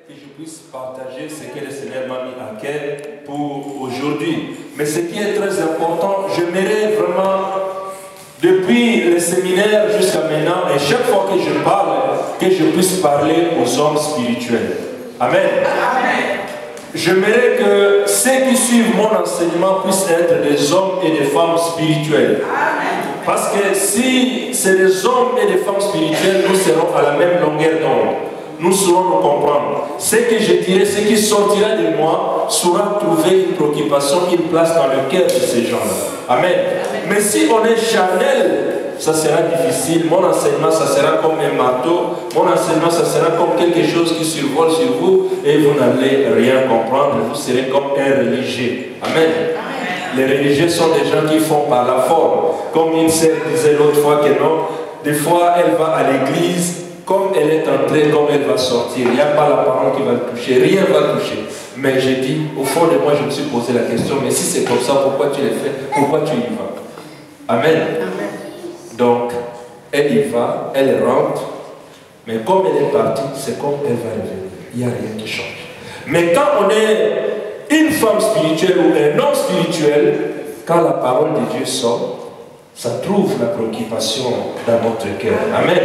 que je puisse partager ce que le Seigneur m'a mis à cœur pour aujourd'hui. Mais ce qui est très important, j'aimerais vraiment, depuis le séminaire jusqu'à maintenant, et chaque fois que je parle, que je puisse parler aux hommes spirituels. Amen. Amen. J'aimerais que ceux qui suivent mon enseignement puissent être des hommes et des femmes spirituels. Amen. Parce que si c'est des hommes et des femmes spirituels, nous serons à la même longueur d'onde. Nous saurons nous comprendre. Ce que je dirai, ce qui sortira de moi, saura trouver une préoccupation, une place dans le cœur de ces gens-là. Amen. Mais si on est charnel, ça sera difficile. Mon enseignement, ça sera comme un marteau. Mon enseignement, ça sera comme quelque chose qui survole sur vous et vous n'allez rien comprendre. Vous serez comme un religieux. Amen. Les religieux sont des gens qui font par la forme. Comme une sœur disait l'autre fois que non, des fois elle va à l'église, comme elle est entrée, comme elle va sortir. Il n'y a pas la parole qui va le toucher, rien ne va le toucher. Mais j'ai dit, au fond de moi, je me suis posé la question, mais si c'est comme ça, pourquoi tu l'as fait? Pourquoi tu y vas? Amen. Donc, elle y va, elle rentre, mais comme elle est partie, c'est comme elle va revenir. Il n'y a rien qui change. Mais quand on est une femme spirituelle ou un homme spirituel, quand la parole de Dieu sort, ça trouve la préoccupation dans notre cœur. Amen.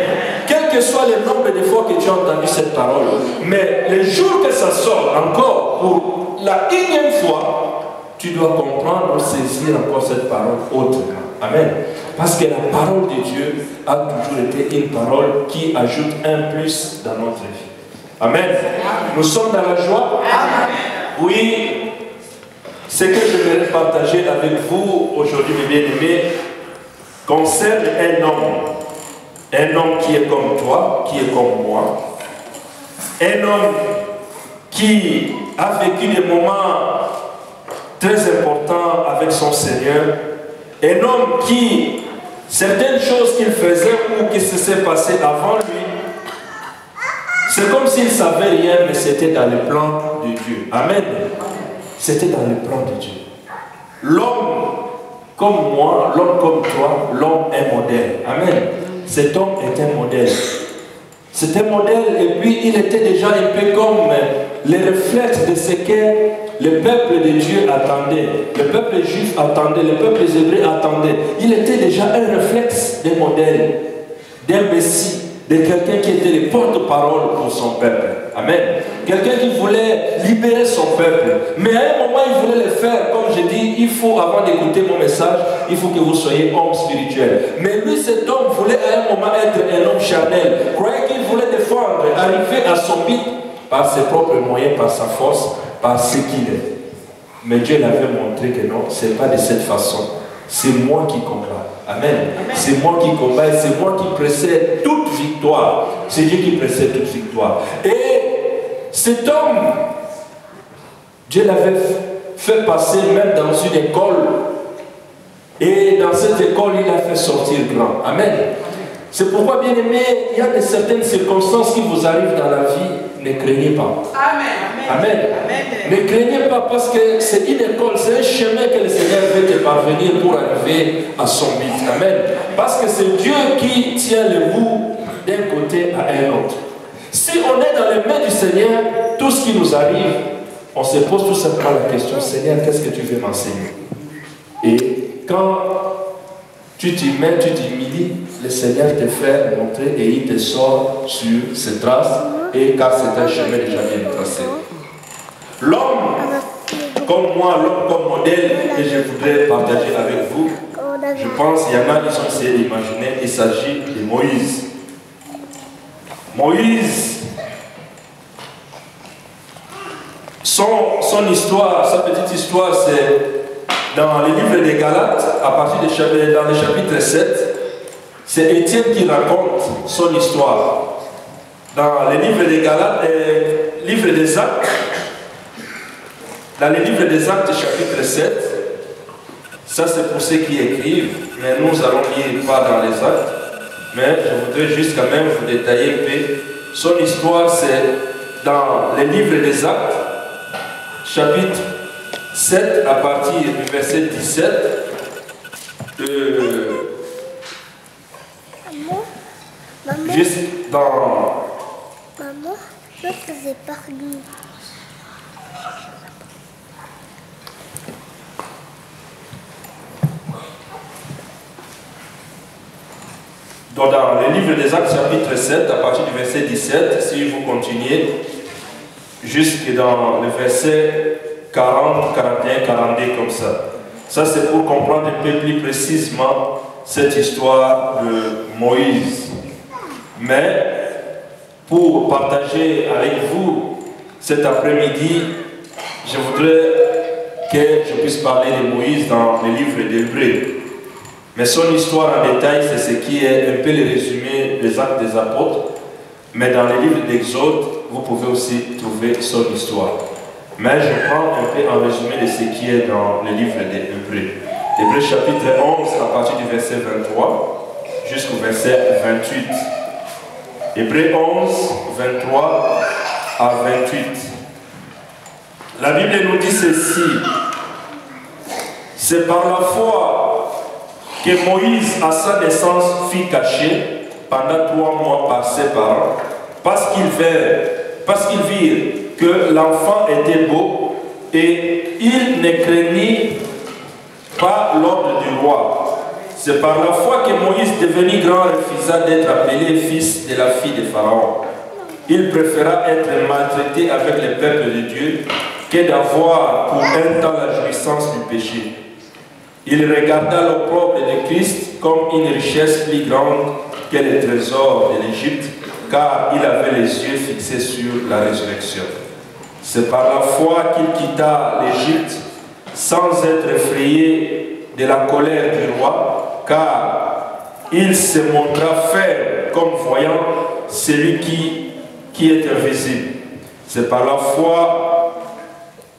Quel que soit le nombre de fois que tu as entendu cette parole, mais le jour que ça sort encore pour la énième fois, tu dois comprendre ou saisir encore cette parole autrement. Amen. Parce que la parole de Dieu a toujours été une parole qui ajoute un plus dans notre vie. Amen. Nous sommes dans la joie. Amen. Oui. Ce que je vais partager avec vous aujourd'hui, mes bien-aimés, concerne un homme qui est comme toi, qui est comme moi, un homme qui a vécu des moments très importants avec son Seigneur, un homme qui, certaines choses qu'il faisait ou qui se s'est passé avant lui, c'est comme s'il ne savait rien, mais c'était dans le plan de Dieu. Amen. C'était dans le plan de Dieu. L'homme comme moi, l'homme comme toi, l'homme est modèle. Amen. Cet homme est un modèle. C'est un modèle et puis il était déjà un peu comme les réflexes de ce que le peuple de Dieu attendait. Le peuple juif attendait, le peuple hébreu attendait. Il était déjà un réflexe des modèles, d'un Messie, de quelqu'un qui était le porte-parole pour son peuple. Amen. Quelqu'un qui voulait libérer son peuple. Mais à un moment, il voulait le faire. Comme je dis, il faut, avant d'écouter mon message, il faut que vous soyez homme spirituel. Mais lui, cet homme voulait à un moment être un homme charnel. Croyait qu'il voulait défendre, arriver à son but par ses propres moyens, par sa force, par ce qu'il est. Mais Dieu l'avait montré que non, ce n'est pas de cette façon. C'est moi qui combats. Amen. C'est moi qui combats, c'est moi qui précède toute victoire. C'est Dieu qui précède toute victoire. Et cet homme, Dieu l'avait fait passer même dans une école. Et dans cette école, il a fait sortir grand. Amen. C'est pourquoi, bien aimé, il y a de certaines circonstances qui vous arrivent dans la vie, ne craignez pas. Amen. Amen. Amen. Ne craignez pas parce que c'est une école, c'est un chemin que le Seigneur veut te parvenir pour arriver à son but. Amen. Parce que c'est Dieu qui tient le bout d'un côté à un autre. Si on est dans les mains du Seigneur, tout ce qui nous arrive, on se pose tout simplement la question, Seigneur, qu'est-ce que tu veux m'enseigner? Et quand tu t'y mets, tu t'humilies, le Seigneur te fait montrer et il te sort sur ses traces, et car c'est un chemin déjà bien tracé. L'homme, comme moi, l'homme comme modèle que je voudrais partager avec vous, je pense qu'il y en a qui ont essayé d'imaginer, il s'agit de Moïse. Moïse, son histoire, sa petite histoire, c'est dans le livre des Galates, à partir dans le chapitre 7, c'est Étienne qui raconte son histoire. Dans le livre des Galates, livre des Actes, dans le livre des Actes, chapitre 7, ça c'est pour ceux qui écrivent, mais nous allons lire pas dans les Actes, mais je voudrais juste quand même vous détailler un peu. Son histoire, c'est dans le livre des Actes, chapitre 7, à partir du verset 17, juste dans c'est partout. Donc dans le livre des Actes chapitre 7, à partir du verset 17, si vous continuez, jusque dans le verset 40, 41, 42 comme ça. Ça c'est pour comprendre un peu plus précisément cette histoire de Moïse. Mais pour partager avec vous cet après-midi, je voudrais que je puisse parler de Moïse dans le livre d'Hébreux. Mais son histoire en détail, c'est ce qui est un peu le résumé des Actes des Apôtres. Mais dans le livre d'Exode, vous pouvez aussi trouver son histoire. Mais je prends un peu en résumé de ce qui est dans le livre d'Hébreux. Hébreux chapitre 11, à partir du verset 23 jusqu'au verset 28. Hébreux 11, 23 à 28. La Bible nous dit ceci. C'est par la foi que Moïse, à sa naissance, fut caché pendant 3 mois par ses parents, parce qu'ils virent que l'enfant était beau et il ne craignit pas l'ordre du roi. C'est par la foi que Moïse, devenu grand, refusa d'être appelé fils de la fille de Pharaon. Il préféra être maltraité avec le peuple de Dieu que d'avoir pour un temps la jouissance du péché. Il regarda l'opprobre de Christ comme une richesse plus grande que les trésors de l'Égypte, car il avait les yeux fixés sur la résurrection. C'est par la foi qu'il quitta l'Égypte sans être effrayé de la colère du roi, car il se montra ferme comme voyant celui qui est invisible. C'est par la foi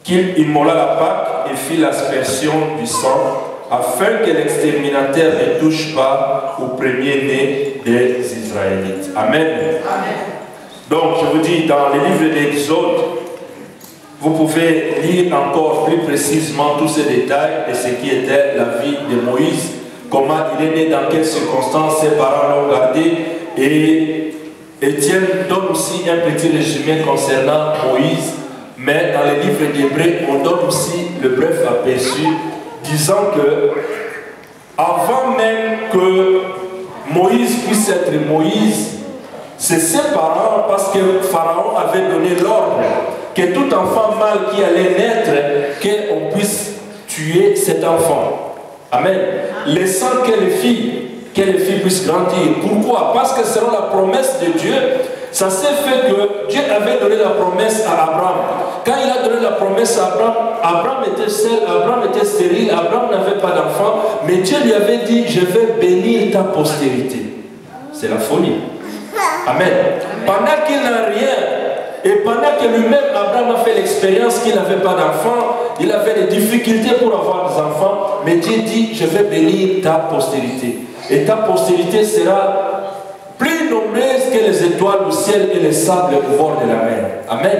qu'il immola la Pâque et fit l'aspersion du sang, afin que l'exterminateur ne touche pas au premier-né des Israélites. Amen. Amen. Donc, je vous dis, dans le livre d'Exode, vous pouvez lire encore plus précisément tous ces détails de ce qui était la vie de Moïse, comment il est né, dans quelles circonstances ses parents l'ont gardé, et Étienne donne aussi un petit résumé concernant Moïse, mais dans le livre d'Hébreux, on donne aussi le bref aperçu, disant que avant même que Moïse puisse être Moïse, c'est ses parents, parce que Pharaon avait donné l'ordre que tout enfant mâle qui allait naître, qu'on puisse tuer cet enfant. Amen. Laissant que les filles puissent grandir. Pourquoi? Parce que selon la promesse de Dieu, ça s'est fait que Dieu avait donné la promesse à Abraham. Quand il a donné la promesse à Abraham, Abraham était seul, Abraham était stérile, Abraham n'avait pas d'enfant, mais Dieu lui avait dit, je vais bénir ta postérité. C'est la folie. Amen. Pendant qu'il n'a rien, et pendant que lui-même, Abraham a fait l'expérience qu'il n'avait pas d'enfant, il avait des difficultés pour avoir des enfants, mais Dieu dit, je vais bénir ta postérité. Et ta postérité sera plus nombreuse que les étoiles du ciel et les sables au bord de la mer. Amen.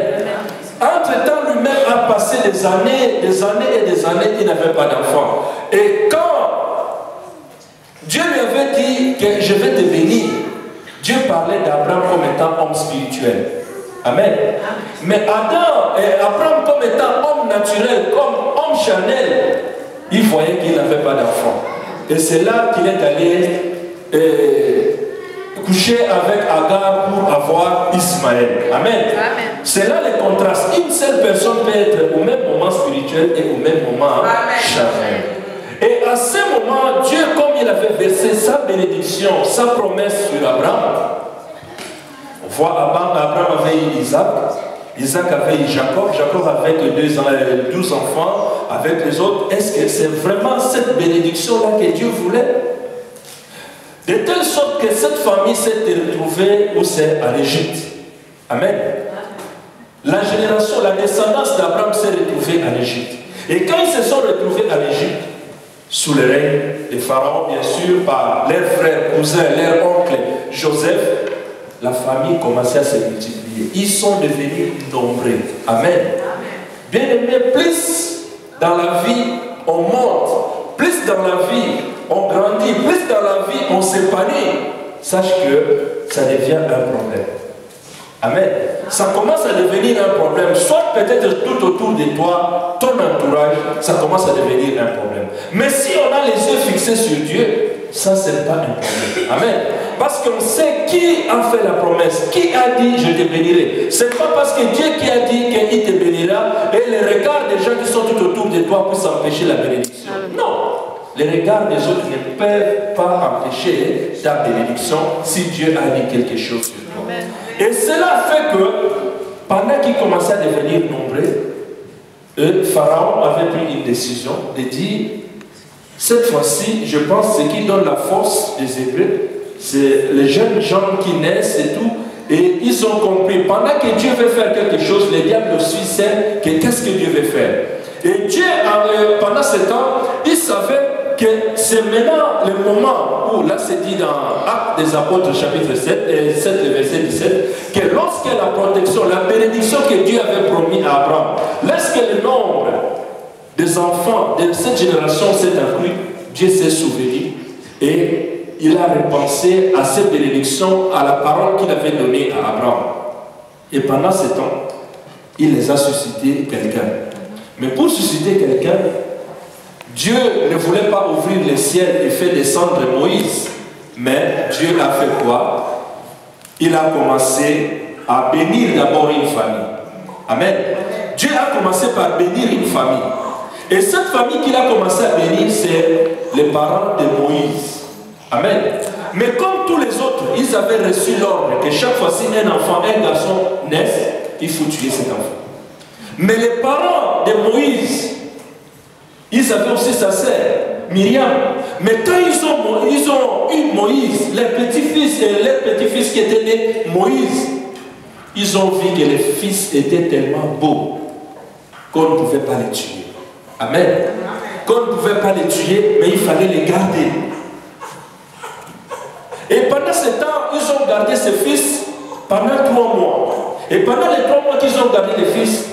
Entre-temps, lui-même a passé des années et des années, il n'avait pas d'enfant. Et quand Dieu lui avait dit que je vais te bénir, Dieu parlait d'Abraham comme étant homme spirituel. Amen. Mais Abraham comme étant homme naturel, comme homme charnel, il voyait qu'il n'avait pas d'enfant. Et c'est là qu'il est allé coucher avec Agar pour avoir Ismaël. Amen. Amen. C'est là le contraste. Une seule personne peut être au même moment spirituel et au même moment charnel. Et à ce moment, Dieu, comme il avait versé sa bénédiction, sa promesse sur Abraham, on voit Abraham avait eu Isaac, Isaac avait eu Jacob, Jacob avait 12 enfants avec les autres. Est-ce que c'est vraiment cette bénédiction-là que Dieu voulait? De telle sorte que cette famille s'est retrouvée où c'est en Égypte. Amen. La génération, la descendance d'Abraham s'est retrouvée en Égypte. Et quand ils se sont retrouvés en Égypte, sous le règne de Pharaon, bien sûr, par leurs frères, cousins, leur oncle Joseph, la famille commençait à se multiplier. Ils sont devenus nombreux. Amen. Bien aimé, plus dans la vie on monte, plus dans la vie on grandit, plus dans la vie on s'épanouit, sache que ça devient un problème. Amen. ça commence à devenir un problème. Soit peut-être tout autour de toi, ton entourage, ça commence à devenir un problème. Mais si on a les yeux fixés sur Dieu, ça c'est pas un problème. Amen. Parce qu'on sait qui a fait la promesse, qui a dit je te bénirai. C'est pas parce que Dieu qui a dit qu'il te bénira et les regards des gens qui sont tout autour de toi puissent empêcher la bénédiction. Non. Les regards des autres ne peuvent pas empêcher ta bénédiction si Dieu a dit quelque chose sur toi. Amen. Et cela fait que pendant qu'ils commençaient à devenir nombreux, Pharaon avait pris une décision de dire, cette fois-ci, je pense que ce qui donne la force des Hébreux, c'est les jeunes gens qui naissent et tout, et ils ont compris, pendant que Dieu veut faire quelque chose, le diable aussi sait que qu'est-ce que Dieu veut faire. Et Dieu, pendant ce temps, il savait que c'est maintenant le moment où, là c'est dit dans Actes des Apôtres chapitre 7, le verset 17, que lorsque la protection, la bénédiction que Dieu avait promis à Abraham, lorsque le nombre des enfants de cette génération s'est accru, Dieu s'est souvenu et il a repensé à cette bénédiction, à la parole qu'il avait donnée à Abraham. Et pendant ce temps, il les a suscité quelqu'un. Mais pour susciter quelqu'un, Dieu ne voulait pas ouvrir le ciel et faire descendre Moïse. Mais Dieu a fait quoi? Il a commencé à bénir d'abord une famille. Amen. Dieu a commencé par bénir une famille. Et cette famille qu'il a commencé à bénir, c'est les parents de Moïse. Amen. Mais comme tous les autres, ils avaient reçu l'ordre que chaque fois-ci un enfant, un garçon naisse, il faut tuer cet enfant. Mais les parents de Moïse, ils avaient aussi sa sœur, Myriam. Mais quand ils ont eu Moïse, les petits-fils et les petits-fils qui étaient nés, Moïse, ils ont vu que les fils étaient tellement beaux qu'on ne pouvait pas les tuer. Amen. Qu'on ne pouvait pas les tuer, mais il fallait les garder. Et pendant ce temps, ils ont gardé ces fils pendant 3 mois. Et pendant les 3 mois qu'ils ont gardé les fils,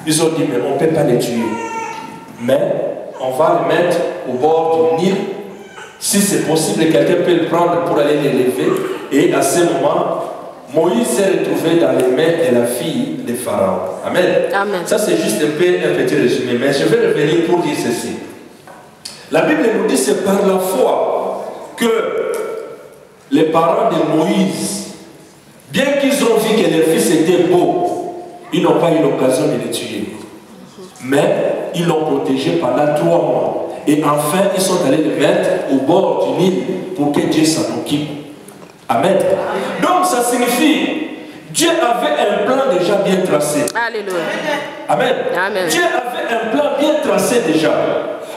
ils ont dit, mais on ne peut pas les tuer. Mais on va le mettre au bord du Nil. Si c'est possible, quelqu'un peut le prendre pour aller l'élever. Et à ce moment, Moïse s'est retrouvé dans les mains de la fille de Pharaon. Amen. Amen. Ça, c'est juste un petit résumé. Mais je vais revenir pour dire ceci. La Bible nous dit que c'est par la foi que les parents de Moïse, bien qu'ils ont vu que leurs fils étaient beaux, ils n'ont pas eu l'occasion de les tuer. Mais ils l'ont protégé pendant 3 mois. Et enfin, ils sont allés le mettre au bord du Nil pour que Dieu s'en occupe. Amen. Donc, ça signifie, Dieu avait un plan déjà bien tracé. Alléluia. Amen. Amen. Dieu avait un plan bien tracé déjà.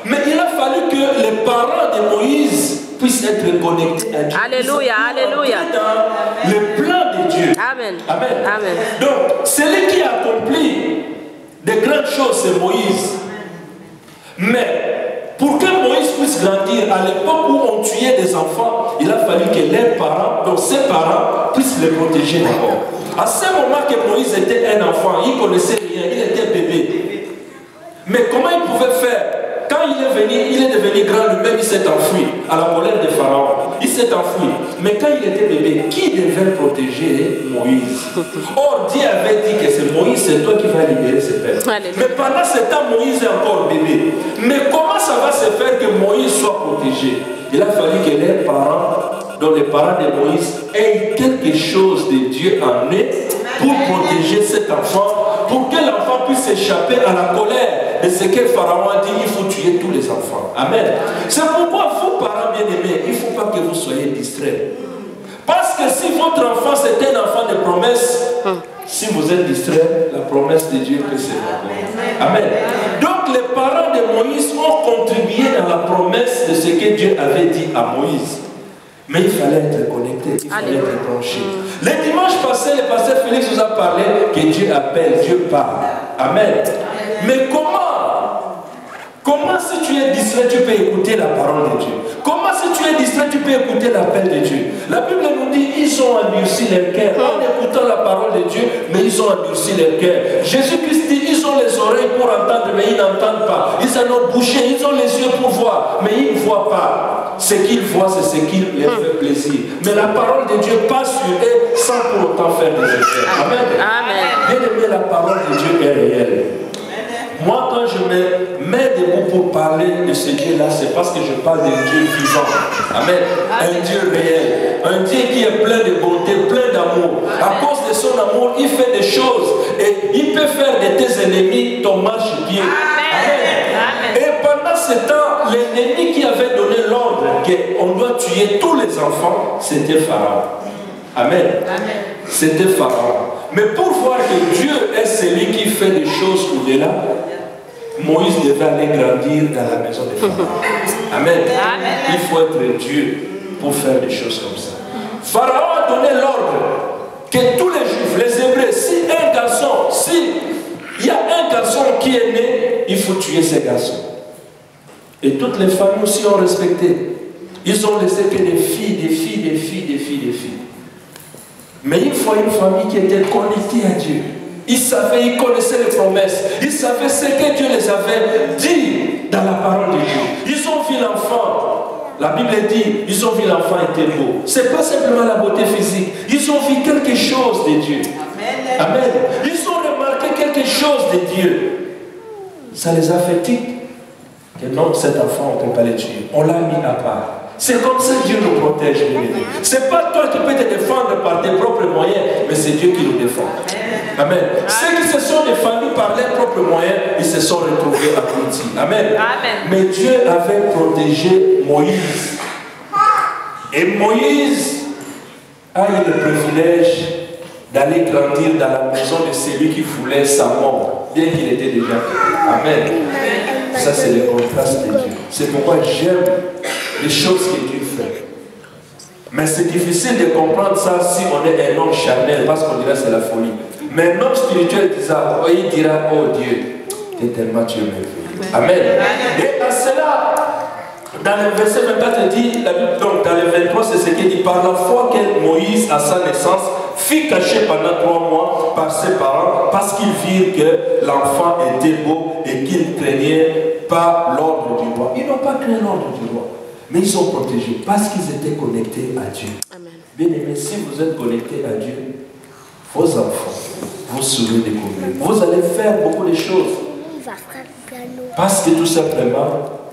Mais il a fallu que les parents de Moïse puissent être connectés à Dieu. Alléluia, alléluia. Dans le plan de Dieu. Amen. Amen. Amen. Donc, celui qui a accompli de grandes choses, c'est Moïse. Mais pour que Moïse puisse grandir, à l'époque où on tuait des enfants, il a fallu que leurs parents, donc ses parents, puissent les protéger d'abord. À ce moment que Moïse était un enfant, il ne connaissait rien, il était bébé. Mais comment il pouvait faire? Quand il est devenu grand lui-même, il s'est enfui à la colère de Pharaon. Il s'est enfui. Mais quand il était bébé, qui devait protéger Moïse? Or, Dieu avait dit que c'est Moïse, c'est toi qui vas libérer ce père. Mais pendant ce temps, Moïse est encore bébé. Mais comment ça va se faire que Moïse soit protégé? Il a fallu que les parents, dont les parents de Moïse, aient quelque chose de Dieu en eux pour protéger cet enfant, pour que l'enfant puisse échapper à la colère. Et ce que Pharaon a dit, il faut tuer tous les enfants. Amen. C'est pourquoi vous, parents bien-aimés, il ne faut pas que vous soyez distraits. Parce que si votre enfant c'est un enfant de promesse, si vous êtes distrait, la promesse de Dieu peut se faire. Amen. Donc les parents de Moïse ont contribué dans la promesse de ce que Dieu avait dit à Moïse. Mais il fallait être connecté, il fallait être branché. Le dimanche passé, le pasteur Félix nous a parlé que Dieu appelle, Dieu parle. Amen. Mais comment si tu es distrait, tu peux écouter la parole de Dieu? Comment si tu es distrait, tu peux écouter l'appel de Dieu? La Bible nous dit, ils ont endurci leur cœur en écoutant la parole de Dieu, mais ils ont endurci leur cœur. Jésus-Christ dit, ils ont les oreilles pour entendre, mais ils n'entendent pas. Ils en ont bouché, ils ont les yeux pour voir, mais ils ne voient pas. ce qu'ils voient, c'est ce qui leur fait plaisir. Mais la parole de Dieu passe sur eux sans pour autant faire des effets. Amen. Bien aimé, la parole de Dieu est réelle. Moi, quand je me mets debout pour parler de ce Dieu-là, c'est parce que je parle d'un Dieu vivant. Amen. Un Dieu réel. Un Dieu qui est plein de bonté, plein d'amour. À cause de son amour, il fait des choses. Et il peut faire de tes ennemis ton marchepied. Amen. Et pendant ce temps, l'ennemi qui avait donné l'ordre qu'on doit tuer tous les enfants, c'était Pharaon. Amen. C'était Pharaon. Mais pour voir que Dieu est celui qui fait des choses au-delà, Moïse devait aller grandir dans la maison de Pharaon. Amen. Il faut être Dieu pour faire des choses comme ça. Pharaon a donné l'ordre que tous les Juifs, les Hébreux, si un garçon, s'il y a un garçon qui est né, il faut tuer ce garçon. Et toutes les familles aussi ont respecté. Ils ont laissé que des filles, des filles, des filles, des filles, des filles. Mais il faut une famille qui était connectée à Dieu. Ils savaient, ils connaissaient les promesses. Ils savaient ce que Dieu les avait dit dans la parole de Dieu. Ils ont vu l'enfant. La Bible dit, ils ont vu l'enfant était beau. Ce n'est pas simplement la beauté physique. Ils ont vu quelque chose de Dieu. Amen. Ils ont remarqué quelque chose de Dieu. Ça les a fait tic. Que non, cet enfant, on ne peut pas le tuer. On l'a mis à part. C'est comme ça que Dieu nous protège. Ce n'est pas toi qui peux te défendre par tes propres moyens, mais c'est Dieu qui nous défend. Amen. Ceux qui se sont défendus par leurs propres moyens, ils se sont retrouvés abrutis. Amen. Mais Dieu avait protégé Moïse. Et Moïse a eu le privilège d'aller grandir dans la maison de celui qui voulait sa mort, bien qu'il était déjà. Amen. Ça, c'est le contraste de Dieu. C'est pourquoi j'aime les choses que Dieu fait. Mais c'est difficile de comprendre ça si on est un homme charnel, parce qu'on dirait que c'est la folie. Mais un homme spirituel il dira, oh Dieu, t'es tellement Dieu merveilleux. Amen. Et à cela, dans le verset 24, il dit, donc dans le 23, c'est ce qu'il dit, par la foi que Moïse, à sa naissance, fut caché pendant 3 mois par ses parents, parce qu'ils virent que l'enfant était beau et qu'ils ne craignaient pas l'ordre du roi. Ils n'ont pas craint l'ordre du roi, mais ils sont protégés parce qu'ils étaient connectés à Dieu. Amen. Bien aimé, si vous êtes connectés à Dieu, vos enfants, vous saurez découvrir. Vous allez faire beaucoup de choses. Parce que tout simplement,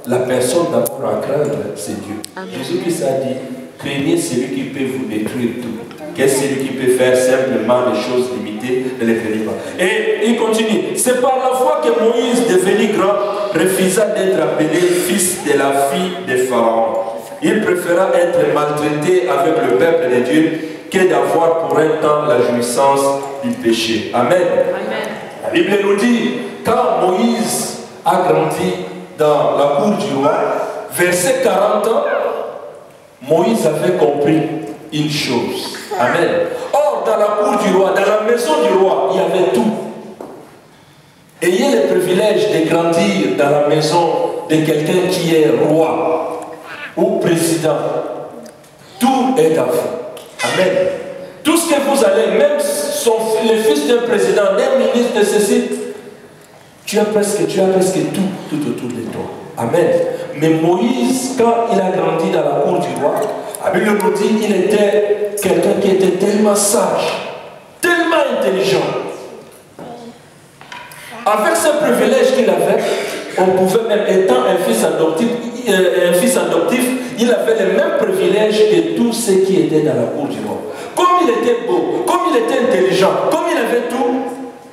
la personne d'abord à craindre, c'est Dieu. Jésus-Christ a dit, craignez celui qui peut vous détruire tout. Qu'est-ce celui qui peut faire simplement des choses limitées, ne les craignez pas. Et il continue. C'est par la foi que Moïse, devenu grand, refusa d'être appelé fils de la fille de Pharaon. Il préféra être maltraité avec le peuple de Dieu que d'avoir pour un temps la jouissance du péché. Amen. Amen. La Bible nous dit, quand Moïse a grandi dans la cour du roi, verset 40 ans, Moïse avait compris une chose. Amen. Or, dans la cour du roi, dans la maison du roi, il y avait tout. Ayez le privilège de grandir dans la maison de quelqu'un qui est roi ou président. Tout est à vous. Amen. Tout ce que vous allez, même le fils d'un président, d'un ministre de ceci, tu as presque tout autour de toi. Amen. Mais Moïse, quand il a grandi dans la cour du roi, la Bible nous dit qu'il était quelqu'un qui était tellement sage, tellement intelligent. Avec ce privilège qu'il avait, on pouvait même, étant un fils adoptif, il avait les mêmes privilèges que tous ceux qui étaient dans la cour du roi. Comme il était beau, comme il était intelligent, comme il avait tout,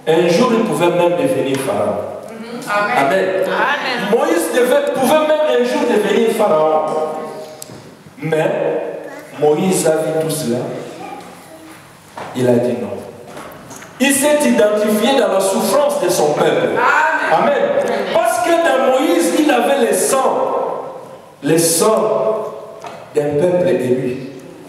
un jour il pouvait même devenir pharaon. Amen. Amen. Moïse pouvait même un jour devenir pharaon. Mais Moïse a vu tout cela. Il a dit non. Il s'est identifié dans la souffrance de son peuple. Amen. Parce que dans Moïse, il avait les sangs d'un peuple élu.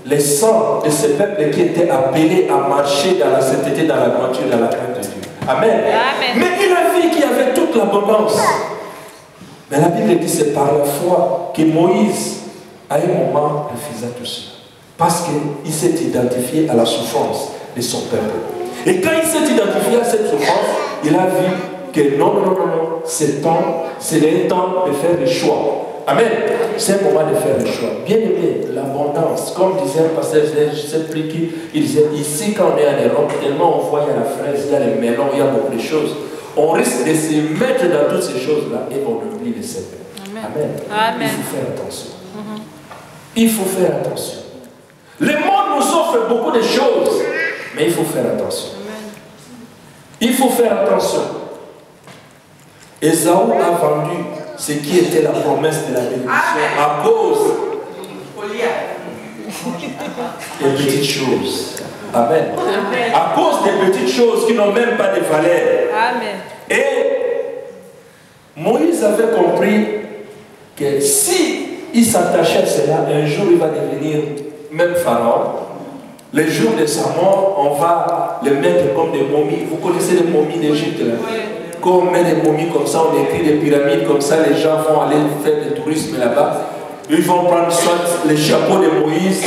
Les sangs de ce peuple qui était appelé à marcher dans la sainteté, dans la droiture, dans la crainte de Dieu. Amen. Amen. Mais il a vu qu'il y avait toute l'abondance. Mais la Bible dit c'est par la foi que Moïse, à un moment, refusa tout cela. Parce qu'il s'est identifié à la souffrance de son peuple. Et quand il s'est identifié à cette souffrance, il a vu que non, c'est le temps de faire des choix. Amen. C'est un moment de faire le choix. Bien aimé, l'abondance, comme disait un pasteur, je ne sais plus qui, il disait, ici quand on est en Europe, tellement on voit, il y a la fraise, il y a les melons, il y a beaucoup de choses. On risque de se mettre dans toutes ces choses-là et on oublie le Seigneur. Amen. Amen. Il faut faire attention. Il faut faire attention. Le monde nous offre beaucoup de choses, mais il faut faire attention. Il faut faire attention. Ésaü a vendu ce qui était la promesse de la bénédiction à cause des petites choses. Amen. À cause des petites choses qui n'ont même pas de valeur. Amen. Et Moïse avait compris que si il s'attachait à cela, un jour il va devenir même pharaon. Le jour de sa mort, on va le mettre comme des momies. Vous connaissez les momies d'Égypte là? Quand on met des momies comme ça, on écrit des pyramides comme ça, les gens vont aller faire du tourisme là-bas. Ils vont prendre soit les chapeaux de Moïse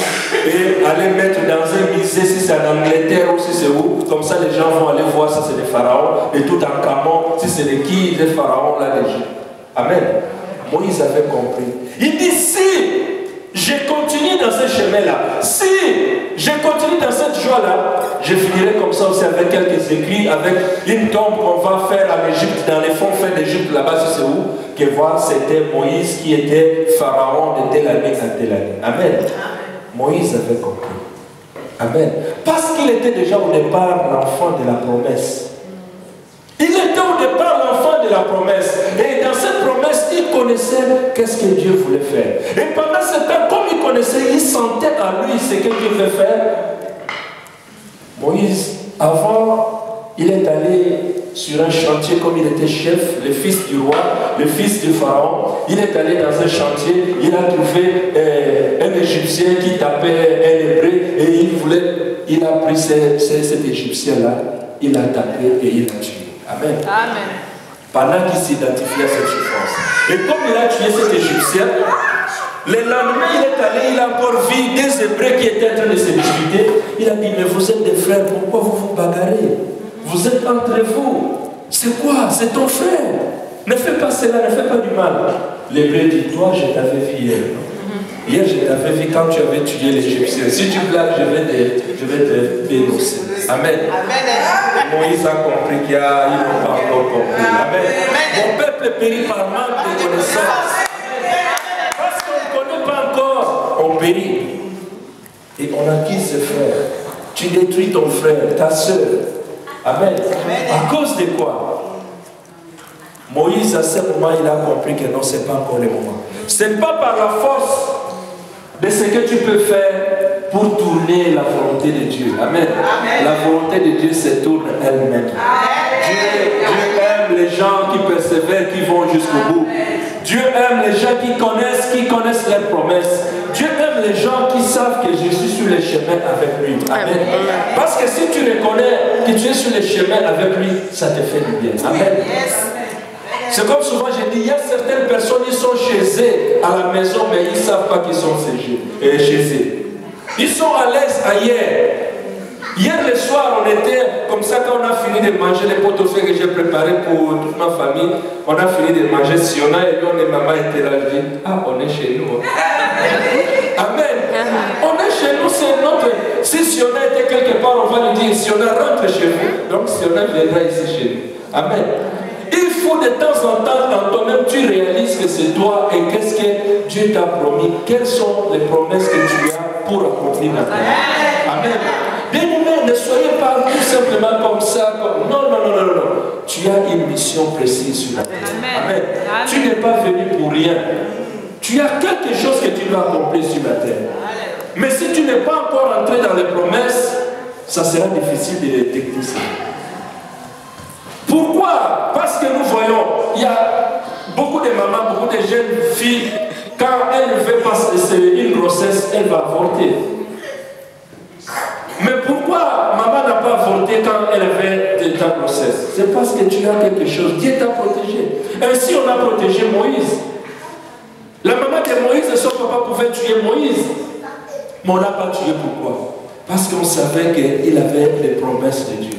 et aller mettre dans un musée, si c'est en Angleterre ou si c'est où. Comme ça, les gens vont aller voir si c'est des pharaons. Et tout en Camon, si c'est qui les pharaons là d'Égypte. Amen. Moïse avait compris. Il dit, si je continue dans ce chemin-là, si je continue dans cette joie-là, je finirai comme ça aussi avec quelques écrits, avec une tombe qu'on va faire en Égypte, dans les fonds faits d'Égypte, là-bas, c'est où, que voir, c'était Moïse qui était pharaon de telle année à telle année. Amen. Moïse avait compris. Amen. Parce qu'il était déjà au départ l'enfant de la promesse. Il était au départ l'enfant de la promesse. Et dans cette promesse, il connaissait qu'est-ce que Dieu voulait faire. Et pendant ce temps, comme il connaissait, il sentait en lui ce que Dieu veut faire. Moïse, avant, il est allé sur un chantier comme il était chef, le fils du roi, le fils du pharaon. Il est allé dans un chantier, il a trouvé un Égyptien qui tapait un Hébreu et il a pris cet Égyptien-là, il l'a tapé et il l'a tué. Amen. Amen. Pendant qu'il s'identifiait à cette souffrance. Et comme il a tué cet Égyptien, le lendemain il est allé, il a encore vu des Hébreux qui étaient en train de se disputer. Il a dit, mais vous êtes des frères, pourquoi vous vous bagarrez? Vous êtes entre vous. C'est quoi? C'est ton frère. Ne fais pas cela, ne fais pas du mal. L'Hébreu dit, toi je t'avais vu hier. Hier je t'avais vu quand tu avais tué l'Égyptien. Si tu blagues, je vais te dénoncer. Amen. Moïse a compris qu'il n'a pas encore compris. Amen. Mon peuple périt par manque de connaissances. Parce qu'on ne connaît pas encore, on périt. Et on acquise ce frère. Tu détruis ton frère, ta soeur. Amen. À cause de quoi? Moïse, à ce moment, il a compris que non, ce n'est pas encore le moment. Ce n'est pas par la force de ce que tu peux faire pour tourner la volonté de Dieu. Amen. Amen. La volonté de Dieu se tourne elle-même. Dieu aime les gens qui persévèrent, qui vont jusqu'au bout. Dieu aime les gens qui connaissent leurs promesses. Dieu aime les gens qui savent que je suis sur le chemin avec lui. Amen. Parce que si tu reconnais que tu es sur le chemin avec lui, ça te fait du bien. Amen. C'est comme souvent je dis, il y a certaines personnes qui sont chez eux à la maison, mais ils ne savent pas qu'ils sont chez eux. Ils sont à l'aise ailleurs. Hier le soir, on était comme ça quand on a fini de manger les pot-au-feu que j'ai préparés pour toute ma famille. On a fini de manger Siona et nous, et maman était là. Je dis, ah, on est chez nous. Amen. On est chez nous, c'est notre. Si Siona était quelque part, on va lui dire, Siona, rentre chez vous. Donc Siona viendra ici chez nous. Amen. Il faut de temps en temps, dans toi-même, tu réalises que c'est toi et qu'est-ce que Dieu t'a promis. Quelles sont les promesses que tu as pour accomplir la vie. Amen. Bien-aimés, ne soyez pas tout simplement comme ça. Non. Tu as une mission précise sur la terre. Amen. Tu n'es pas venu pour rien. Tu as quelque chose que tu dois accomplir sur la terre. Mais si tu n'es pas encore entré dans les promesses, ça sera difficile de les techniser. Pourquoi? Parce que nous voyons, il y a beaucoup de mamans, beaucoup de jeunes filles, quand elles veulent passer une grossesse, elle va avorter. Mais pourquoi maman n'a pas avorté quand elle avait de ta grossesse? C'est parce que tu as quelque chose. Dieu t'a protégé. Ainsi, on a protégé Moïse. La maman de Moïse et son papa pouvaient tuer Moïse. Mais on n'a pas tué. Pourquoi? Parce qu'on savait qu'il avait les promesses de Dieu.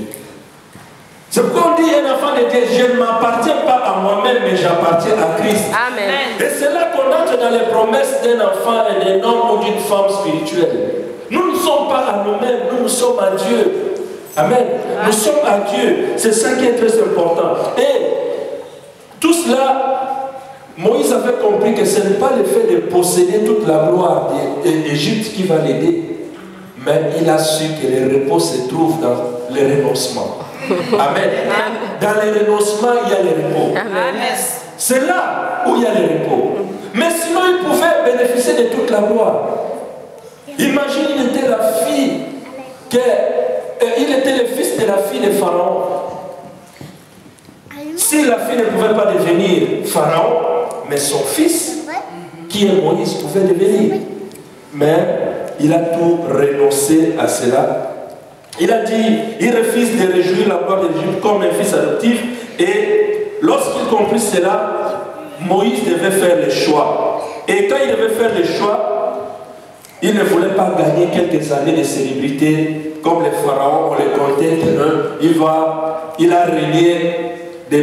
C'est pourquoi on dit un enfant de Dieu, je ne m'appartiens pas à moi-même, mais j'appartiens à Christ. Amen. Et c'est là qu'on entre dans les promesses d'un enfant et d'un homme ou d'une femme spirituelle. Nous ne sommes pas à nous-mêmes, nous sommes à Dieu. Amen. Nous sommes à Dieu. C'est ça qui est très important. Et tout cela, Moïse avait compris que ce n'est pas le fait de posséder toute la gloire d'Égypte qui va l'aider. Mais il a su que le repos se trouve dans le renoncement. Amen. Dans le renoncement, il y a le repos. C'est là où il y a le repos. Mais sinon, il pouvait bénéficier de toute la gloire. Imagine, il était la fille, il était le fils de la fille de Pharaon. Si la fille ne pouvait pas devenir Pharaon, mais son fils, qui est Moïse, pouvait devenir. Mais il a tout renoncé à cela. Il a dit, il refuse de réjouir la gloire d'Égypte comme un fils adoptif. Et lorsqu'il comprit cela, Moïse devait faire le choix. Et quand il devait faire le choix, il ne voulait pas gagner quelques années de célébrité comme les pharaons, on les comptait. Il a régné de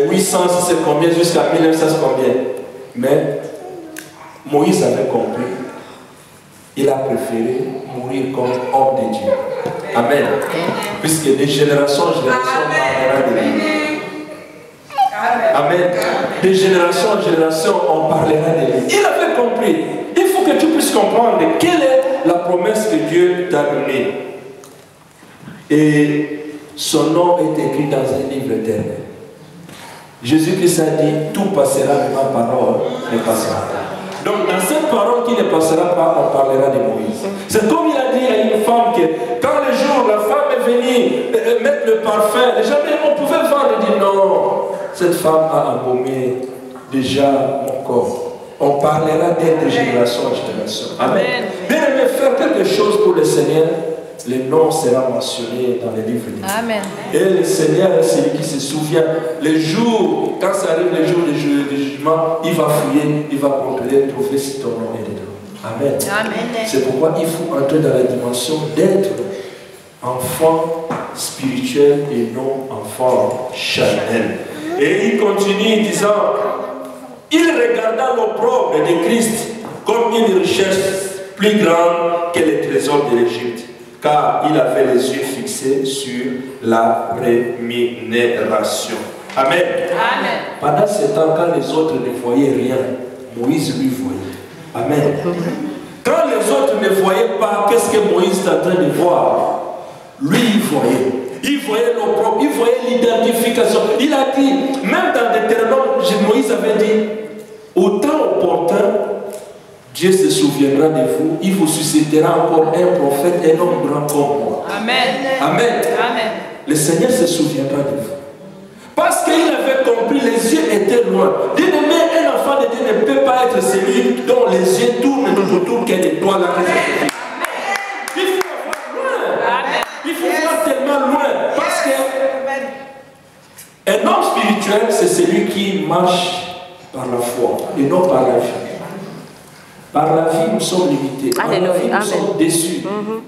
1800, c'est combien, jusqu'à 1900, combien. Mais Moïse avait compris. Il a préféré mourir comme homme de Dieu. Amen. Puisque de génération en génération, on parlera de lui. Amen. De génération en génération, on parlera de lui. Il avait compris. Il faut que tu puisses comprendre quelle est la promesse que Dieu t'a donnée. Et son nom est écrit dans un livre éternel. Jésus-Christ a dit, tout passera, mais ma parole ne passera pas. Donc dans cette parole qui ne passera pas, on parlera de Moïse. C'est comme il a dit à une femme que quand le jour la femme est venue mettre le parfum, les gens, on pouvait voir et dire non, cette femme a embaumé déjà mon corps. On parlera d'elle de génération en génération. Amen. Bien aimé, faire quelque chose pour le Seigneur, le nom sera mentionné dans les livres de Dieu. Amen. Et le Seigneur est celui qui se souvient. Le jour, quand ça arrive le jour du jugement, il va fouiller, il va contrôler, trouver si ton nom est dedans. Amen. Amen. C'est pourquoi il faut entrer dans la dimension d'être enfant spirituel et non enfant charnel. Et il continue disant, il regarda l'opprobre de Christ comme une richesse plus grande que les trésors de l'Égypte, car il avait les yeux fixés sur la rémunération. Amen. Amen. Pendant ce temps, quand les autres ne voyaient rien, Moïse lui voyait. Amen. Quand les autres ne voyaient pas, qu'est-ce que Moïse est en train de voir? Lui, il voyait. Il voyait l'opprobre, il voyait l'identification. Il a dit, même dans Deutéronome, Moïse avait dit, au temps opportun, Dieu se souviendra de vous, il vous suscitera encore un prophète, un homme grand comme moi. Amen. Amen. Amen. Le Seigneur se souviendra de vous. Parce qu'il avait compris, les yeux étaient loin. Bien-aimé, un enfant de Dieu ne peut pas être celui dont les yeux tournent tout autour qu'il y a des doigts là. Il faut voir loin. Il faut voir tellement loin. Parce qu'un homme spirituel, c'est celui qui marche par la foi et non par la vie. Par la vie, nous sommes limités. Par la vie, nous sommes déçus.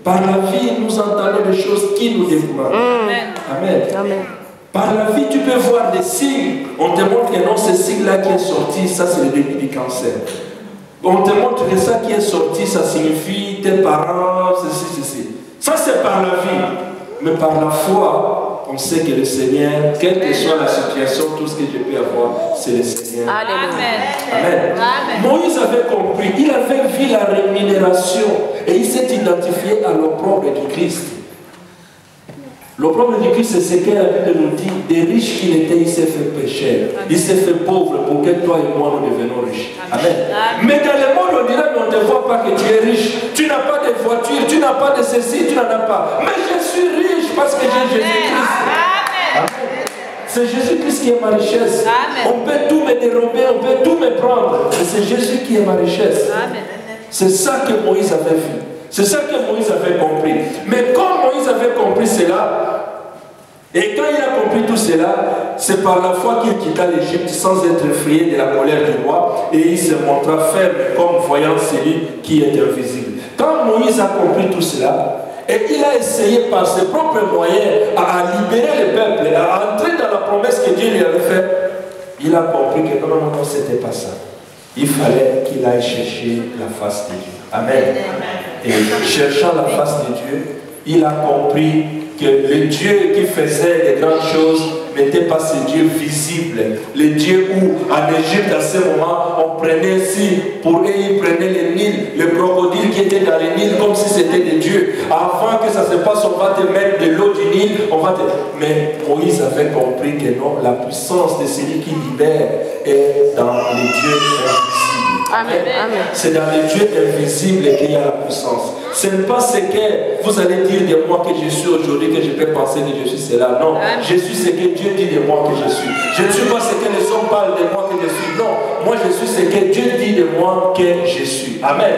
Par la vie, nous entendons des choses qui nous découragent. Amen. Amen. Par la vie, tu peux voir des signes. On te montre que non, ce signe-là qui est sorti, ça c'est le début du cancer. On te montre que ça qui est sorti, ça signifie tes parents, ceci, ceci. Ça c'est par la vie. Mais par la foi, on sait que le Seigneur, quelle que soit la situation, tout ce que je peux avoir, c'est le Seigneur. Amen. Amen. Amen. Moïse avait compris, il avait vu la rémunération et il s'est identifié à l'opprobre du Christ. L'opprobre du Christ, c'est ce que la Bible nous dit. Des riches qu'il était, il s'est fait pécheur. Il s'est fait pauvre pour que toi et moi nous devenions riches. Amen. Amen. Mais dans le monde, on dirait, mais on ne te voit pas que tu es riche. Tu n'as pas de voiture, tu n'as pas de ceci, tu n'en as pas. Mais je suis riche parce que j'ai Jésus-Christ. Amen. C'est Jésus-Christ qui est ma richesse. Amen. On peut tout me dérober, on peut tout me prendre. Mais c'est Jésus qui est ma richesse. C'est ça que Moïse avait vu. C'est ça que Moïse avait compris. Mais quand Moïse avait compris cela, et quand il a compris tout cela, c'est par la foi qu'il quitta l'Égypte sans être effrayé de la colère du roi, et il se montra ferme comme voyant celui qui est invisible. Quand Moïse a compris tout cela, et il a essayé par ses propres moyens à libérer le peuple, à entrer dans la promesse que Dieu lui avait faite, il a compris que non, c'était pas ça. Il fallait qu'il aille chercher la face de Dieu. Amen. Et cherchant la face de Dieu, il a compris que le Dieu qui faisait des grandes choses n'était pas ce Dieu visible. Le Dieu où, en Égypte, à ce moment, on prenait pour eux, ils prenaient le Nil, le crocodile qui était dans le Nil, comme si c'était des dieux. Avant que ça se passe, on va te mettre de l'eau du Nil, Mais Moïse avait compris que non, la puissance de celui qui libère est dans les dieux invisibles. Amen. C'est dans les dieux invisibles qu'il y a la puissance. Ce n'est pas ce que vous allez dire de moi que je suis aujourd'hui, que je peux penser que je suis cela. Non, je suis ce que Dieu dit de moi que je suis. Je ne suis pas ce que les hommes parlent de moi que je suis. Non, moi je suis ce que Dieu dit de moi que je suis. Amen.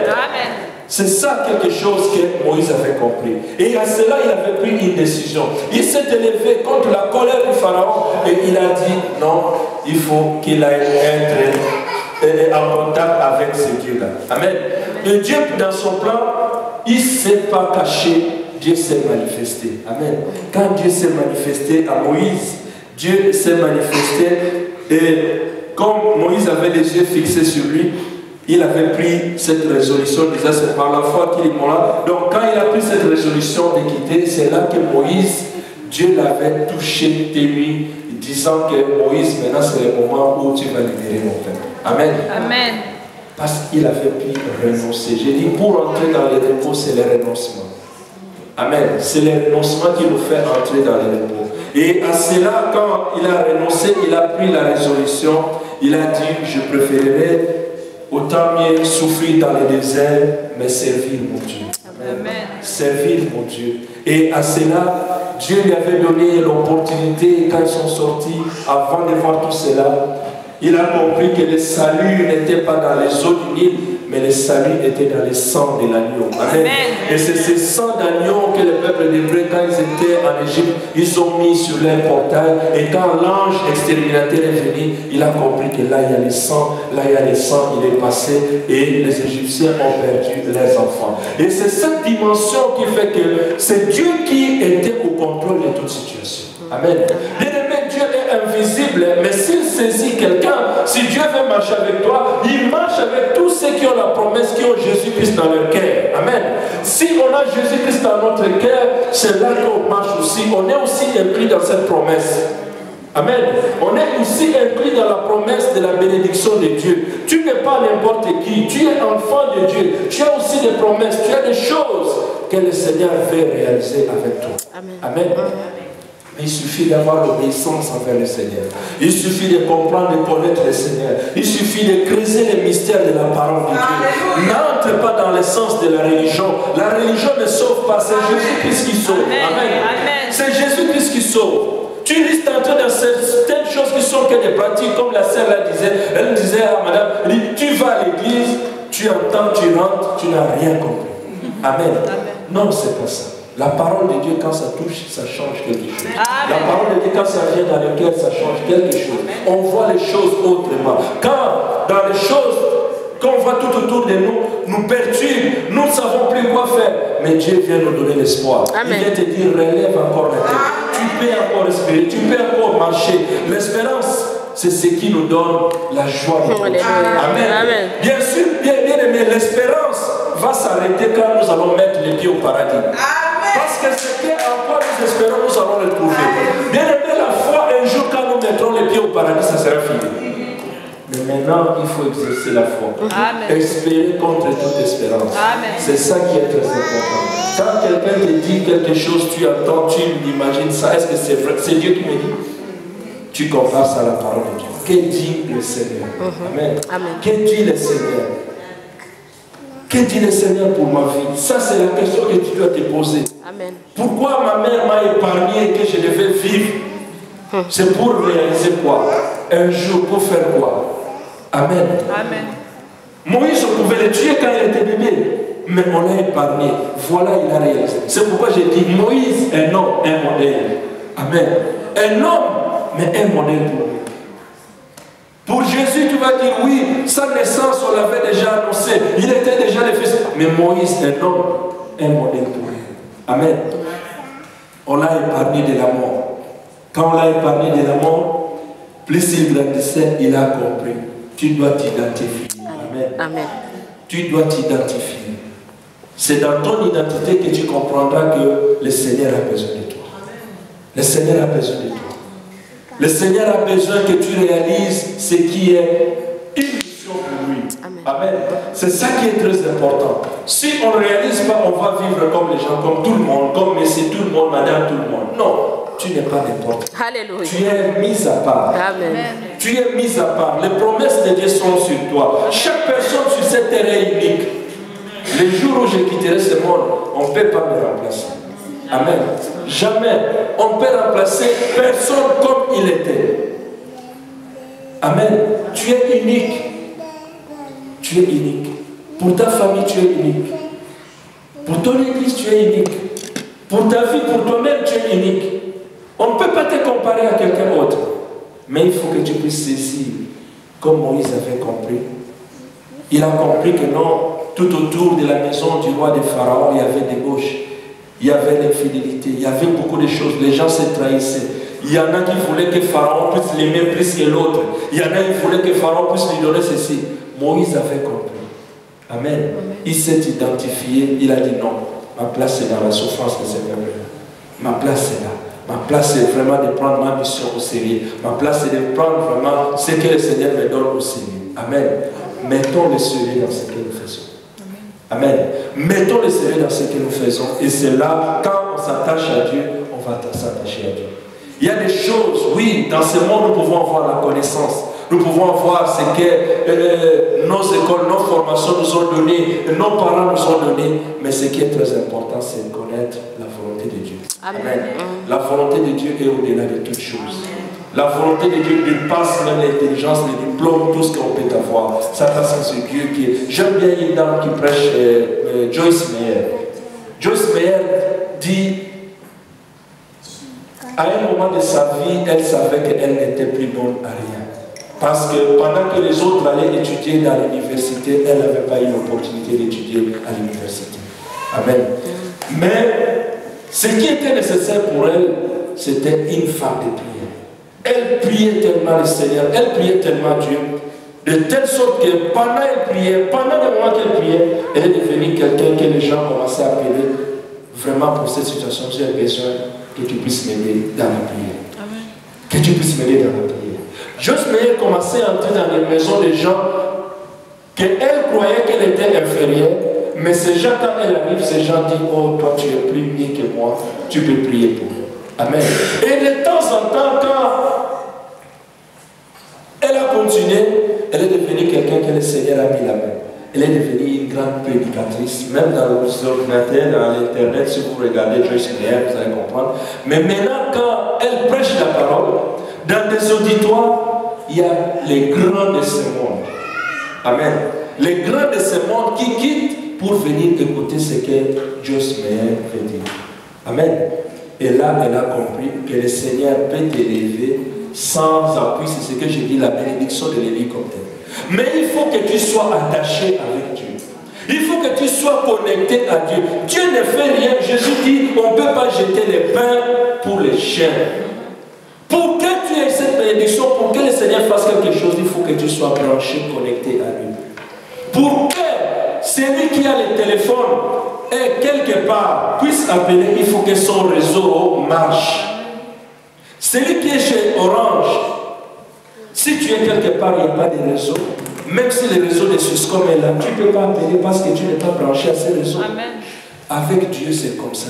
C'est ça quelque chose que Moïse avait compris. Et à cela, il avait pris une décision. Il s'est élevé contre la colère du Pharaon et il a dit non, il faut qu'il aille être en contact avec ce Dieu-là. Amen. Et Dieu, dans son plan, il ne s'est pas caché, Dieu s'est manifesté. Amen. Quand Dieu s'est manifesté à Moïse, Dieu s'est manifesté et comme Moïse avait les yeux fixés sur lui, il avait pris cette résolution, déjà c'est par la foi qu'il est mort. Donc quand il a pris cette résolution de quitter, c'est là que Moïse, Dieu l'avait touché de lui, disant que Moïse, maintenant c'est le moment où tu vas libérer mon peuple. Amen. Amen. Parce qu'il avait pu renoncer. J'ai dit, pour entrer dans le repos, c'est le renoncement. Amen. C'est le renoncement qui nous fait entrer dans le repos. Et à cela, quand il a renoncé, il a pris la résolution, il a dit, je préférerais autant mieux souffrir dans le désert, mais servir mon Dieu. Amen. Servir mon Dieu. Et à cela, Dieu lui avait donné l'opportunité, quand ils sont sortis, avant de voir tout cela, il a compris que le salut n'était pas dans les eaux du Nil, mais le salut était dans le sang de l'agneau. Amen. Et c'est ce sang d'agneau que le peuple d'Hébreu, quand ils étaient en Égypte, ils ont mis sur leur portail. Et quand l'ange exterminateur est venu, il a compris que là il y a le sang, il est passé et les Égyptiens ont perdu leurs enfants. Et c'est cette dimension qui fait que c'est Dieu qui était au contrôle de toute situation. Amen. Bien-aimé, Dieu est invisible, mais s'il saisit quelqu'un, si Dieu veut marcher avec toi, il marche avec tous ceux qui ont la promesse, qui ont Jésus-Christ dans leur cœur. Amen. Si on a Jésus-Christ dans notre cœur, c'est là qu'on marche aussi. On est aussi inclus dans cette promesse. Amen. On est aussi inclus dans la promesse de la bénédiction de Dieu. Tu n'es pas n'importe qui. Tu es enfant de Dieu. Tu as aussi des promesses. Tu as des choses que le Seigneur veut réaliser avec toi. Amen. Amen. Il suffit d'avoir l'obéissance envers le Seigneur. Il suffit de comprendre et connaître le Seigneur. Il suffit de creuser les mystères de la parole de Dieu. N'entre pas dans le sens de la religion. La religion ne sauve pas. C'est Jésus-Christ qui sauve. Amen. C'est Jésus-Christ qui sauve. Tu risques d'entrer dans certaines choses qui sont que des pratiques, comme la sœur la disait. Elle disait à madame, tu vas à l'église, tu entends, tu rentres, tu n'as rien compris. Amen. Non, c'est pas ça. La parole de Dieu, quand ça touche, ça change quelque chose. La parole de Dieu, quand ça vient dans le cœur, ça change quelque chose. On voit les choses autrement. Quand dans les choses qu'on voit tout autour de nous, nous perturbe, nous ne savons plus quoi faire. Mais Dieu vient nous donner l'espoir. Il vient te dire, relève encore la tête. Tu peux encore respirer, tu peux encore marcher. L'espérance, c'est ce qui nous donne la joie de Dieu. Amen. Bien sûr, bien aimé, l'espérance va s'arrêter quand nous allons mettre les pieds au paradis. Parce que ce qu'encore nous espérons, nous allons le trouver. Bien aimé, la foi, un jour quand nous mettrons les pieds au paradis, ça sera fini. Mais maintenant, il faut exercer la foi. Espérer contre toute espérance. C'est ça qui est très important. Quand quelqu'un te dit quelque chose, tu entends, tu imagines ça. Est-ce que c'est vrai? C'est Dieu qui me dit. Tu compares ça à la parole de Dieu. Que dit le Seigneur? Amen. Que dit le Seigneur? Que dit le Seigneur pour ma vie? Ça, c'est la question que tu dois te poser. Amen. Pourquoi ma mère m'a épargné et que je devais vivre? C'est pour réaliser quoi? Un jour, pour faire quoi? Amen. Amen. Moïse, on pouvait le tuer quand il était bébé, mais on l'a épargné. Voilà, il a réalisé. C'est pourquoi j'ai dit Moïse, un homme, un modèle. Amen. Un homme, mais un modèle pour lui. Pour Jésus, tu vas dire oui, sa naissance, on l'avait déjà annoncé. Il était déjà le fils. Mais Moïse, un homme, un modèle pour lui. Amen. On l'a épargné de la mort. Quand on l'a épargné de la mort, plus il grandissait, il a compris. Tu dois t'identifier. Amen. Amen. Tu dois t'identifier. C'est dans ton identité que tu comprendras que le Seigneur a besoin de toi. Le Seigneur a besoin de toi. Le Seigneur a besoin que tu réalises ce qui est une mission pour lui. Amen. C'est ça qui est très important. Si on ne réalise pas, on va vivre comme les gens, comme tout le monde, comme Messie, tout le monde, madame, tout le monde. Non, tu n'es pas n'importe qui. Alléluia. Tu es mis à part. Amen. Tu es mis à part. Les promesses de Dieu sont sur toi. Chaque personne sur cette terre est unique. Le jour où je quitterai ce monde, on ne peut pas me remplacer. Amen. Jamais. On ne peut remplacer personne comme il était. Amen. Tu es unique. Tu es unique. Pour ta famille, tu es unique. Pour ton église, tu es unique. Pour ta vie, pour toi-même, tu es unique. On ne peut pas te comparer à quelqu'un d'autre. Mais il faut que tu puisses saisir, comme Moïse avait compris. Il a compris que non, tout autour de la maison du roi de Pharaon, il y avait des gauches. Il y avait l'infidélité, il y avait beaucoup de choses. Les gens se trahissaient. Il y en a qui voulaient que Pharaon puisse l'aimer plus que l'autre. Il y en a qui voulaient que Pharaon puisse lui donner ceci. Moïse avait compris. Amen. Il s'est identifié. Il a dit non. Ma place est dans la souffrance de Seigneur. Ma place est là. Ma place est vraiment de prendre ma mission au sérieux. Ma place est de prendre vraiment ce que le Seigneur me donne au sérieux. Amen. Mettons le sérieux dans ce que nous faisons. Amen. Mettons le sérieux dans ce que nous faisons. Et c'est là, quand on s'attache à Dieu, on va s'attacher à Dieu. Il y a des choses, oui, dans ce monde, nous pouvons avoir la connaissance. Nous pouvons voir ce que nos écoles, nos formations nous ont donné, nos parents nous ont donné. Mais ce qui est très important, c'est de connaître la volonté de Dieu. Amen. Amen. La volonté de Dieu est au-delà de toutes choses. La volonté de Dieu dépasse même l'intelligence, les diplômes, tout ce qu'on peut avoir. Ça passe à ce Dieu qui est... J'aime bien une dame qui prêche, Joyce Meyer. Joyce Meyer dit, à un moment de sa vie, elle savait qu'elle n'était plus bonne à rien. Parce que pendant que les autres allaient étudier dans l'université, elle n'avait pas eu l'opportunité d'étudier à l'université. Amen. Mais ce qui était nécessaire pour elle, c'était une femme de prière. Elle priait tellement le Seigneur, elle priait tellement Dieu, de telle sorte que pendant qu'elle priait, pendant les moments qu'elle priait, elle est devenue quelqu'un que les gens commençaient à appeler vraiment pour cette situation. J'ai besoin que tu puisses m'aider dans la prière. Amen. Que tu puisses m'aider dans la prière. Joyce Meyer commençait à entrer dans les maisons des gens qu'elle croyait qu'elle était inférieure, mais ces gens, quand elle arrive, ces gens disent, oh, toi tu es plus mieux que moi, tu peux prier pour moi. Amen. Et de temps en temps, quand elle a continué, elle est devenue quelqu'un que le Seigneur a mis la main. Elle est devenue une grande prédicatrice, même dans les ordinateurs, dans l'internet, si vous regardez Joyce Meyer, vous allez comprendre. Mais maintenant, quand elle prêche la parole, dans des auditoires, il y a les grands de ce monde. Amen. Les grands de ce monde qui quittent pour venir écouter ce que Joyce Meyer veut dire. Amen. Et là, elle a compris que le Seigneur peut t'élever sans appui. C'est ce que j'ai dit, la bénédiction de l'hélicoptère. Mais il faut que tu sois attaché avec Dieu. Il faut que tu sois connecté à Dieu. Dieu ne fait rien. Jésus dit, on ne peut pas jeter les pains pour les chiens. Pour que tu aies cette bénédiction, pour que le Seigneur fasse quelque chose, il faut que tu sois branché, connecté à lui. Pour que celui qui a le téléphone et quelque part puisse appeler, il faut que son réseau marche. Celui qui est chez Orange, si tu es quelque part, il n'y a pas de réseau, même si le réseau de Suscom est là, tu ne peux pas appeler parce que tu n'es pas branché à ce réseau. Amen. Avec Dieu, c'est comme ça.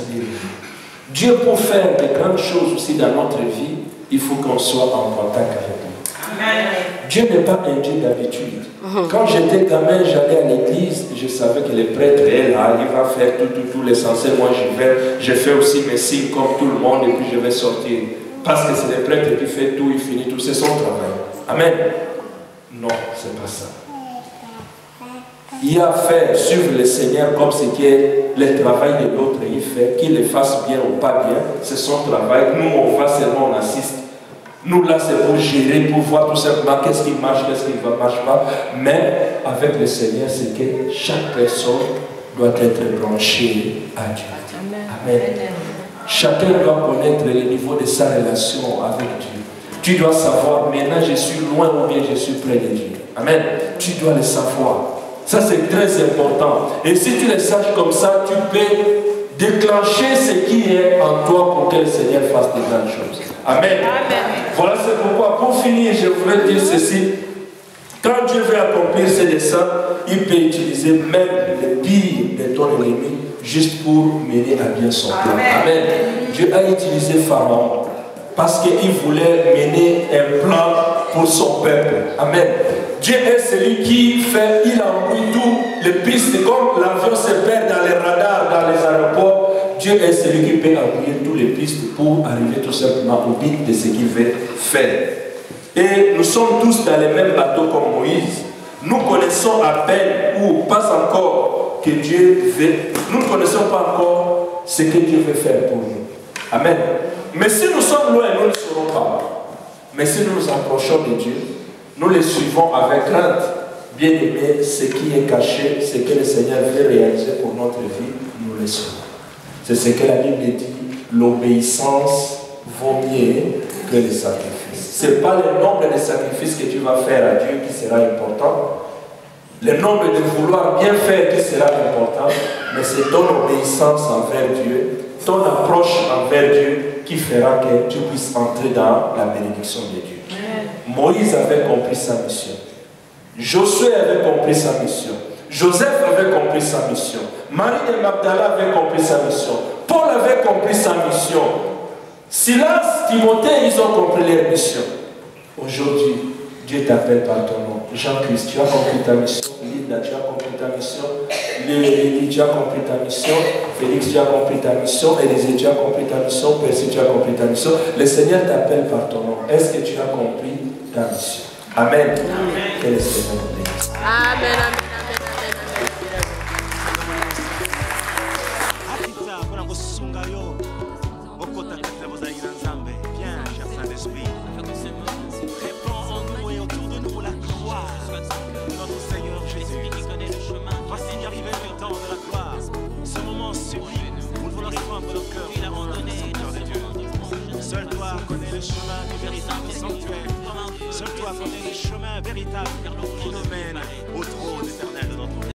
Dieu, pour faire de grandes choses aussi dans notre vie, il faut qu'on soit en contact avec lui. Amen. Dieu n'est pas un Dieu d'habitude. Quand j'étais gamin, j'allais à l'église, je savais que le prêtre est là, il va faire tout l'essentiel. Moi, je fais aussi mes signes comme tout le monde et puis je vais sortir. Parce que c'est le prêtre qui fait tout, il finit tout, c'est son travail. Amen. Non, c'est pas ça. Il a fait suivre le Seigneur comme ce qui est le travail de l'autre, il fait, qu'il le fasse bien ou pas bien, c'est son travail. Nous, on va seulement, on assiste. Nous, là, c'est pour gérer, pour voir tout simplement qu'est-ce qui marche, qu'est-ce qui ne marche pas. Mais avec le Seigneur, c'est que chaque personne doit être branchée à Dieu. Amen. Amen. Chacun doit connaître le niveau de sa relation avec Dieu. Tu dois savoir, maintenant je suis loin ou bien je suis près de Dieu. Amen. Tu dois le savoir. Ça c'est très important. Et si tu le saches comme ça, tu peux déclencher ce qui est en toi pour que le Seigneur fasse de grandes choses. Amen. Amen. Voilà c'est pourquoi, pour finir, je voudrais dire ceci. Quand Dieu veut accomplir ses desseins, il peut utiliser même le pire de ton ennemi juste pour mener à bien son plan. Amen. Dieu a utilisé Pharaon parce qu'il voulait mener un plan pour son peuple. Amen. Dieu est celui qui fait, il envoie toutes les pistes, comme l'avion se perd dans les radars, dans les aéroports. Dieu est celui qui peut envoyer toutes les pistes pour arriver tout simplement au but de ce qu'il veut faire. Et nous sommes tous dans les mêmes bateaux comme Moïse. Nous connaissons à peine ou pas encore que Dieu veut. Nous ne connaissons pas encore ce que Dieu veut faire pour nous. Amen. Mais si nous sommes loin, nous ne saurons pas. Mais si nous nous approchons de Dieu, nous le suivons avec crainte. Bien aimé, ce qui est caché, ce que le Seigneur veut réaliser pour notre vie, nous le saurons. C'est ce que la Bible dit, l'obéissance vaut mieux que le sacrifice. Ce n'est pas le nombre de sacrifices que tu vas faire à Dieu qui sera important. Le nombre de vouloir bien faire qui sera important, mais c'est ton obéissance envers Dieu, ton approche envers Dieu qui fera que tu puisses entrer dans la bénédiction de Dieu. Moïse avait compris sa mission. Josué avait compris sa mission. Joseph avait compris sa mission. Marie de Magdala avait compris sa mission. Paul avait compris sa mission. Silas, Timothée, ils ont compris leur mission. Aujourd'hui, Dieu t'appelle par ton nom. Jean-Christ, tu as compris ta mission. Linda, tu as compris ta mission. Lélie, tu as compris ta mission. Félix, tu as compris ta mission. Élisée, tu as compris ta mission. Percy, tu as compris ta mission. Le Seigneur t'appelle par ton nom. Est-ce que tu as compris ta mission? Amen. Amen. Que le Seigneur te bénisse. Amen. Amen. Seul toi connais le chemin du véritable sanctuaire. Seul toi connais le chemin véritable vers le